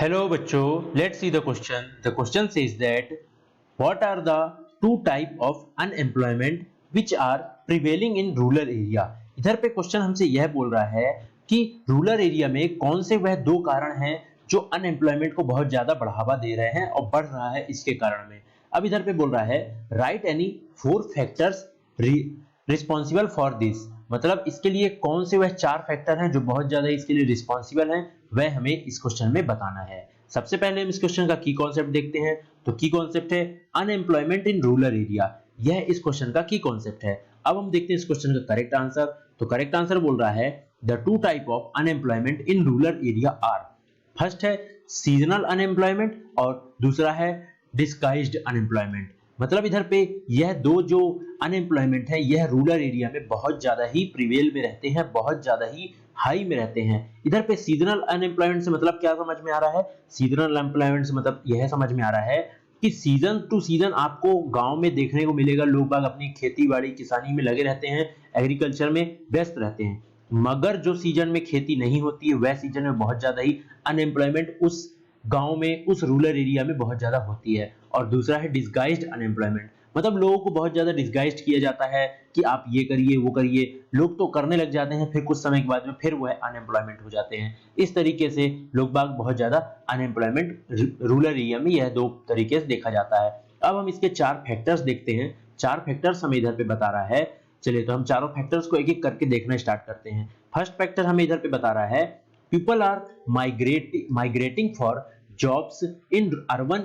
Hello बच्चों, let's see the question. The question says that what are the two type of unemployment which are prevailing in rural area? इधर पे question हमसे यह बोल रहा है कि रूरल एरिया में कौन से वह दो कारण हैं जो अनएम्प्लॉयमेंट को बहुत ज्यादा बढ़ावा दे रहे हैं और बढ़ रहा है इसके कारण में। अब इधर पे बोल रहा है right any 4 factors responsible for this, मतलब इसके लिए कौन से वह 4 फैक्टर हैं जो बहुत ज्यादा इसके लिए रिस्पॉन्सिबल हैं, वह हमें इस क्वेश्चन में बताना है। सबसे पहले हम इस क्वेश्चन का की कॉन्सेप्ट देखते हैं। तो की कॉन्सेप्ट है अनएम्प्लॉयमेंट इन रूरल एरिया, यह इस क्वेश्चन का की कॉन्सेप्ट है। अब हम देखते हैं इस क्वेश्चन का करेक्ट आंसर। तो करेक्ट आंसर बोल रहा है the two type of unemployment in rural area are, first है सीजनल अनएम्प्लॉयमेंट और दूसरा है डिस्गाइज्ड अनएम्प्लॉयमेंट। मतलब इधर पे यह दो जो अनएम्प्लॉयमेंट है यह रूरल एरिया में बहुत ज्यादा ही प्रिवेल में रहते हैं, बहुत ज्यादा ही हाई में रहते हैं। इधर पे सीजनल अनएम्प्लॉयमेंट से मतलब क्या समझ में आ रहा है? सीजनल अनएम्प्लॉयमेंट से मतलब यह समझ में आ रहा है कि सीजन टू सीजन आपको गांव में देखने को मिलेगा, लोग बाग अपनी खेती बाड़ी किसानी में लगे रहते हैं, एग्रीकल्चर में व्यस्त रहते हैं। मगर जो सीजन में खेती नहीं होती है वह सीजन में बहुत ज्यादा ही अनएम्प्लॉयमेंट उस गांव में, उस रूरल एरिया में बहुत ज्यादा होती है। और दूसरा है डिस्गाइज्ड अनएम्प्लॉयमेंट, मतलब लोगों को बहुत ज्यादा डिस्गाइज्ड किया जाता है कि आप ये करिए वो करिए, लोग तो करने लग जाते हैं, फिर कुछ समय के बाद में फिर वह अनएम्प्लॉयमेंट हो जाते हैं। इस तरीके से लोग बाग बहुत ज्यादा अनएम्प्लॉयमेंट रूरल एरिया में यह दो तरीके से देखा जाता है। अब हम इसके 4 फैक्टर्स देखते हैं। 4 फैक्टर्स हमें इधर पे बता रहा है। चलिए तो हम चारों फैक्टर्स को एक एक करके देखना स्टार्ट करते हैं। फर्स्ट फैक्टर हमें इधर पे बता रहा है people are migrating for jobs in urban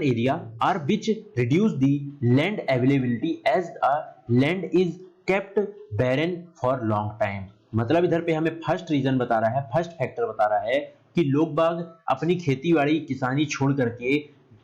area are which reduce the land availability as a land is kept barren for long time। मतलब इधर पे हमें फर्स्ट रीजन बता रहा है, फर्स्ट फैक्टर बता रहा है कि लोग बाग अपनी खेती बाड़ी किसानी छोड़ करके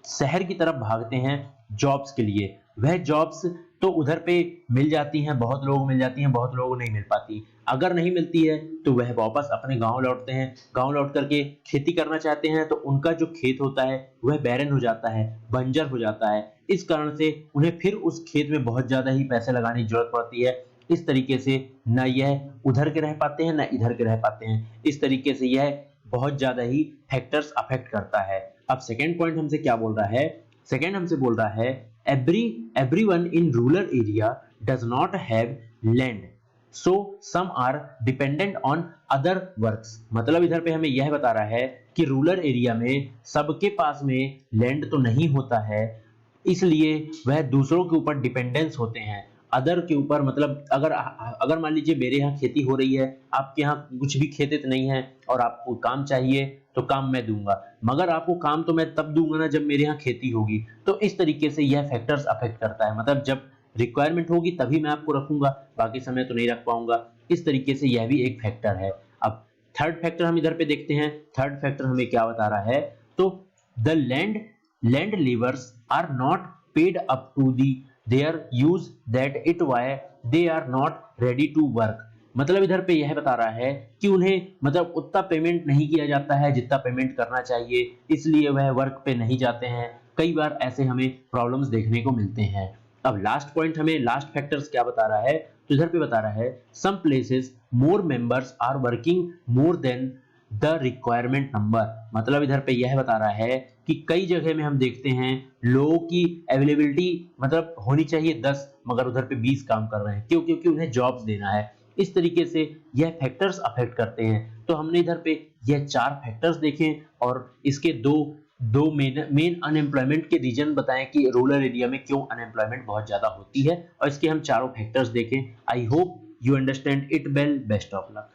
शहर की तरफ भागते हैं जॉब्स के लिए। वह जॉब्स तो उधर पे मिल जाती हैं, बहुत लोग मिल जाती हैं, बहुत लोगों को नहीं मिल पाती। अगर नहीं मिलती है तो वह वापस अपने गांव लौटते हैं, गांव लौट करके खेती करना चाहते हैं तो उनका जो खेत होता है वह बैरन हो जाता है, बंजर हो जाता है। इस कारण से उन्हें फिर उस खेत में बहुत ज्यादा ही पैसे लगाने की जरूरत पड़ती है। इस तरीके से न यह उधर के रह पाते हैं न इधर के रह पाते हैं। इस तरीके से यह बहुत ज्यादा ही फैक्टर्स अफेक्ट करता है। अब सेकेंड पॉइंट हमसे क्या बोल रहा है? सेकेंड हमसे बोल रहा है everyone in rural area does not have land, so some are dependent on other works। मतलब इधर पे हमें यह बता रहा है कि रूरल एरिया में सबके पास में लैंड तो नहीं होता है, इसलिए वह दूसरों के ऊपर डिपेंडेंस होते हैं, अदर के ऊपर। मतलब अगर मान लीजिए मेरे यहाँ खेती हो रही है, आपके यहाँ कुछ भी खेत नहीं है और आपको काम चाहिए तो काम मैं दूंगा, मगर आपको काम तो मैं तब दूंगा ना जब मेरे यहाँ खेती होगी। तो इस तरीके से यह फैक्टर्स अफेक्ट करता है, मतलब जब रिक्वायरमेंट होगी तभी मैं आपको रखूंगा, बाकी समय तो नहीं रख पाऊंगा। इस तरीके से यह भी एक फैक्टर है। अब थर्ड फैक्टर हम इधर पे देखते हैं। थर्ड फैक्टर हमें क्या बता रहा है? तो the land labours are not paid up to their use that it why they are not ready to work. मतलब इधर पे यह बता रहा है कि उन्हें मतलब उतना पेमेंट नहीं किया जाता है जितना पेमेंट करना चाहिए, इसलिए वह वर्क पे नहीं जाते हैं। कई बार ऐसे हमें प्रॉब्लम्स देखने को मिलते हैं। अब लास्ट पॉइंट हमें लास्ट फैक्टर्स क्या बता रहा है? तो इधर पे बता रहा है some places more members are working more than the requirement number. मतलब इधर पे यह बता रहा है कि कई जगह में हम देखते हैं लोगों की अवेलेबिलिटी मतलब होनी चाहिए 10, मगर उधर पे 20 काम कर रहे हैं। क्यों? क्योंकि उन्हें जॉब्स देना है। इस तरीके से यह फैक्टर्स अफेक्ट करते हैं। तो हमने इधर पे यह 4 फैक्टर्स देखे और इसके दो मेन अनएम्प्लॉयमेंट के रीजन बताएं कि रूरल एरिया में क्यों अनएम्प्लॉयमेंट बहुत ज्यादा होती है, और इसके हम चारों फैक्टर्स देखें। I hope you understand it well. Best of luck.